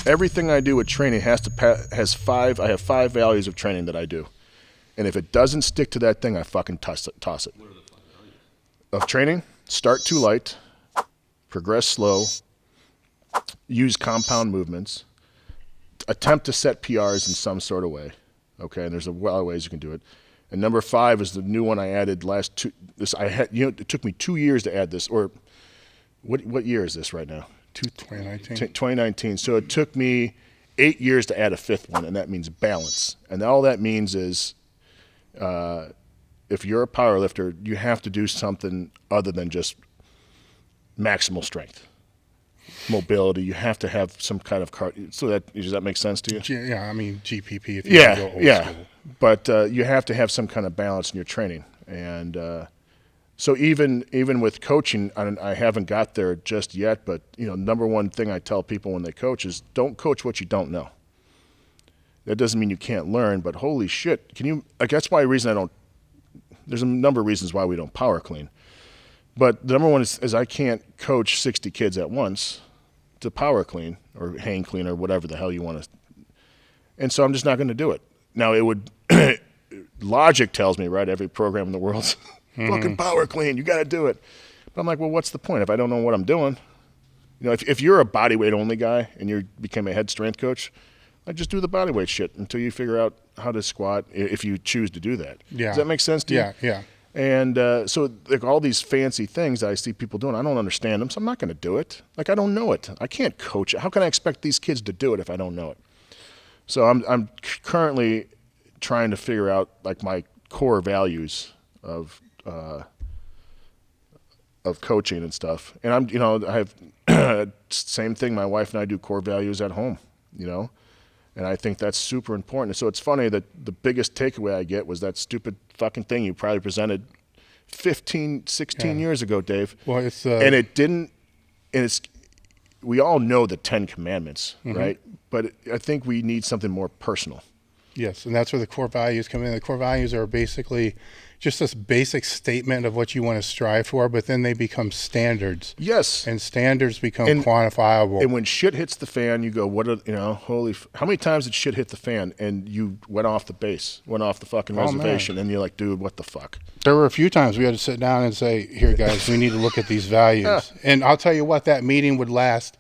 everything I do with training has five. I have 5 values of training that I do, and if it doesn't stick to that thing, I fucking toss it. What are the 5 values? Of training: start too light, progress slow, use compound movements, attempt to set PRs in some sort of way. Okay, and there's a lot of ways you can do it. And number 5 is the new one I added it took me 2 years to add this. Or what year is this right now? 2019. 2019. So it took me 8 years to add a 5th one, and that means balance. And all that means is, if you're a power lifter, you have to do something other than just maximal strength. Mobility, you have to have some kind of does that make sense to you? Yeah, I mean GPP if you go old school. But you have to have some kind of balance in your training, and so even with coaching, I haven't got there just yet. But number one thing I tell people when they coach is don't coach what you don't know. That doesn't mean you can't learn, but holy shit, that's why there's a number of reasons why we don't power clean. But the number one is I can't coach 60 kids at once to power clean or hang clean or whatever the hell you want to. And so I'm just not going to do it. Now it would, logic tells me, right, every program in the world's fucking power clean. You got to do it. But I'm like, well, what's the point if I don't know what I'm doing? If you're a body weight only guy and you became a head strength coach, just do the body weight shit until you figure out how to squat if you choose to do that. Yeah. Does that make sense to you? Yeah. And so like all these fancy things that I see people doing, I don't understand them, so I'm not going to do it. Like I don't know it. I can't coach it. How can I expect these kids to do it if I don't know it? So I'm currently trying to figure out like my core values of coaching and stuff. And I have same thing. My wife and I do core values at home. And I think that's super important. So it's funny that the biggest takeaway I get was that stupid fucking thing you probably presented 15, 16 years ago, Dave. Well, it's and it didn't. And it's we all know the 10 Commandments, right? But I think we need something more personal. Yes, and that's where the core values come in. The core values are basically just this basic statement of what you want to strive for, but then they become standards. Yes. And standards become quantifiable. And when shit hits the fan, you go, how many times did shit hit the fan and you went off the fucking reservation, man. And you're like, dude, what the fuck? There were a few times we had to sit down and say, here, guys, we need to look at these values. And I'll tell you what, that meeting would last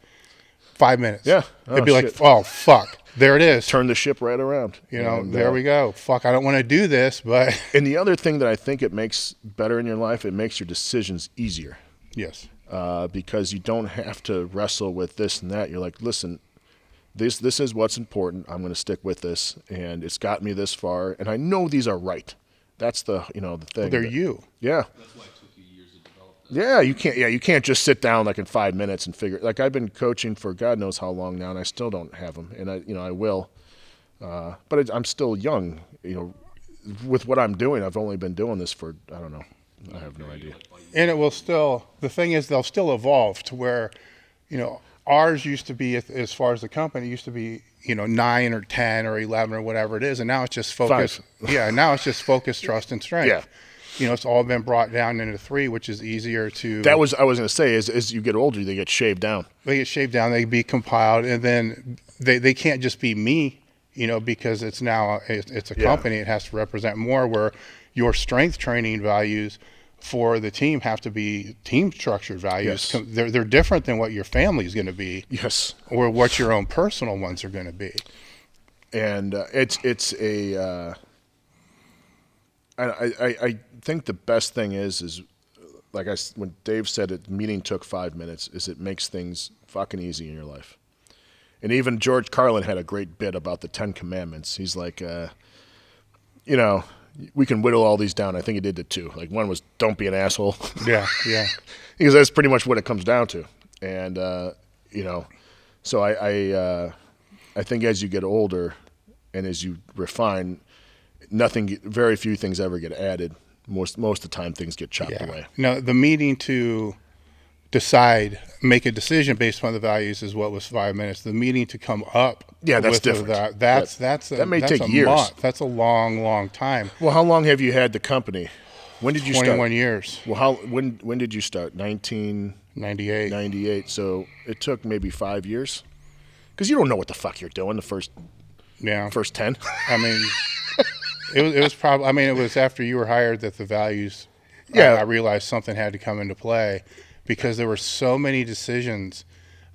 5 minutes. Yeah. It'd be like, oh, fuck. There it is. Turn the ship right around. There we go. Fuck, I don't want to do this, but... And the other thing that I think it makes better in your life, it makes your decisions easier. Yes. Because you don't have to wrestle with this and that. You're like, listen, this is what's important. I'm going to stick with this, and it's got me this far, and I know these are right. That's the the thing. Well, they're you. Yeah. That's why it took you years to develop that. Yeah, you can't just sit down like in 5 minutes and figure. Like I've been coaching for God knows how long now, and I still don't have them, and I will. But I'm still young. With what I'm doing, I've only been doing this for I don't know. I have no idea. And it will still. The thing is, they'll still evolve to where, ours used to be as far as the company used to be. 9 or 10 or 11 or whatever it is, and now it's just focus. 5. Yeah, now it's just focus, trust, and strength. Yeah. It's all been brought down into 3, which is easier to. I was going to say, as you get older, they get shaved down. They get shaved down. They be compiled, and then they can't just be me, because it's now it's a company. It has to represent more. Where your strength training values for the team have to be team structured values. Yes. They're different than what your family is going to be. Yes. Or what your own personal ones are going to be. And it's a. I think the best thing is like when Dave said it, the meeting took 5 minutes. Is it makes things fucking easy in your life. And even George Carlin had a great bit about the 10 Commandments. He's like, we can whittle all these down. I think he did it too. Like one was, don't be an asshole. Yeah. Because that's pretty much what it comes down to. And so I think as you get older and as you refine, very few things ever get added. Most of the time, things get chopped away. No, the meeting to make a decision based on the values is what was 5 minutes. The meeting to come up, that's different. That may take a years. Month. That's a long time. Well, how long have you had the company? When did you start? 21 years. Well, when did you start? 98. 98. So it took maybe 5 years. because you don't know what the fuck you're doing the first 10. I mean, it was probably. I mean, it was after you were hired that the values. Yeah. I realized something had to come into play because there were so many decisions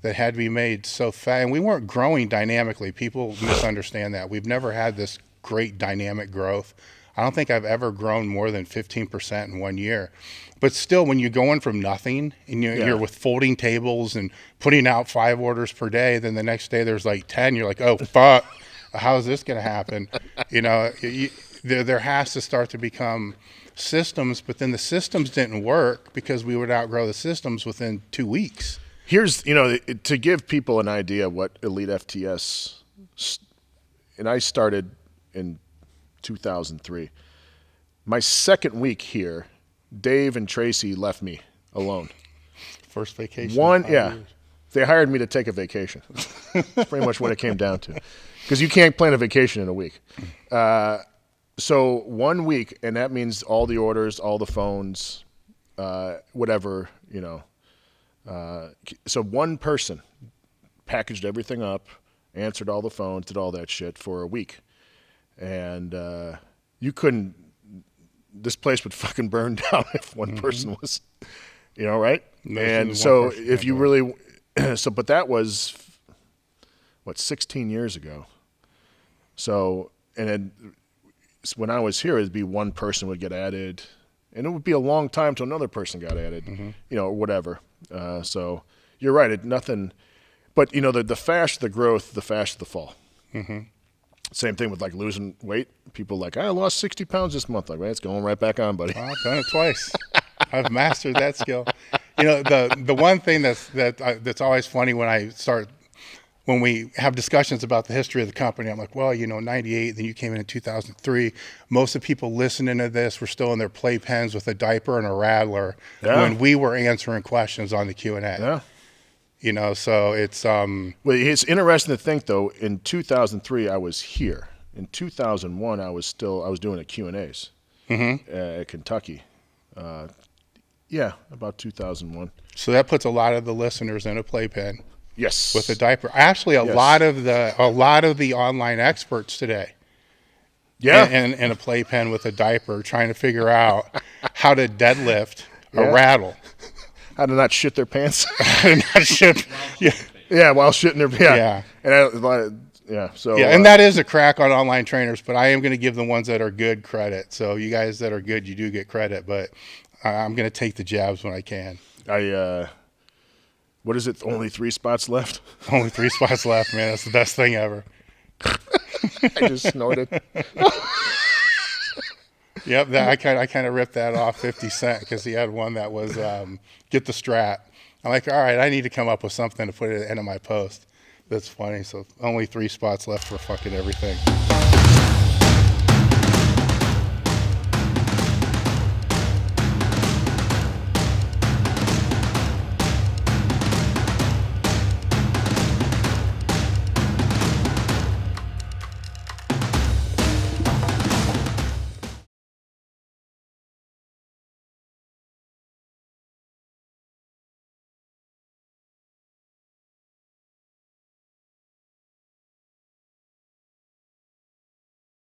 that had to be made so fast, and we weren't growing dynamically. People misunderstand that. We've never had this great dynamic growth. I don't think I've ever grown more than 15% in 1 year. But still, when you're going from nothing and you're with folding tables and putting out 5 orders per day, then the next day there's like 10, you're like, oh, fuck, how's this going to happen? There has to start to become systems, but then the systems didn't work because we would outgrow the systems within 2 weeks. Here's, to give people an idea what Elite FTS, and I started in 2003. My second week here, Dave and Tracy left me alone. First vacation. Years. They hired me to take a vacation. That's pretty much what it came down to. Because you can't plan a vacation in a week. So 1 week, and that means all the orders, all the phones, whatever, so one person packaged everything up, answered all the phones, did all that shit for a week. And you couldn't, this place would fucking burn down if one person was, right? And so if you really, but that was, 16 years ago. So, and then when I was here, it'd be one person would get added, and it would be a long time till another person got added, or whatever. So you're right, nothing, but the faster the growth, the faster the fall. Same thing with like losing weight. People like, I lost 60 pounds this month. Like, man, it's going right back on, buddy. I've done it twice. I've mastered that skill. The one thing that's always funny when we have discussions about the history of the company, I'm like, well, 98, then you came in 2003. Most of the people listening to this were still in their playpens with a diaper and a rattler when we were answering questions on the Q&A. Yeah. So it's well, it's interesting to think though. In 2003, I was here. In 2001, I was doing the Q&As at Kentucky. About 2001. So that puts a lot of the listeners in a playpen. Yes. With a diaper. Actually, a lot of the online experts today. Yeah. In a playpen with a diaper, trying to figure out how to deadlift a rattle. How to not shit their pants. How to not shit. While shitting their pants. Yeah. And that is a crack on online trainers, but I am going to give the ones that are good credit. So you guys that are good, you do get credit, but I'm going to take the jabs when I can. What is it? Only 3 spots left? Only 3 spots left, man. That's the best thing ever. I just snorted. Yep, I kind of ripped that off 50 Cent because he had one that was get the strat. I'm like, all right, I need to come up with something to put at the end of my post. That's funny. So only 3 spots left for fucking everything.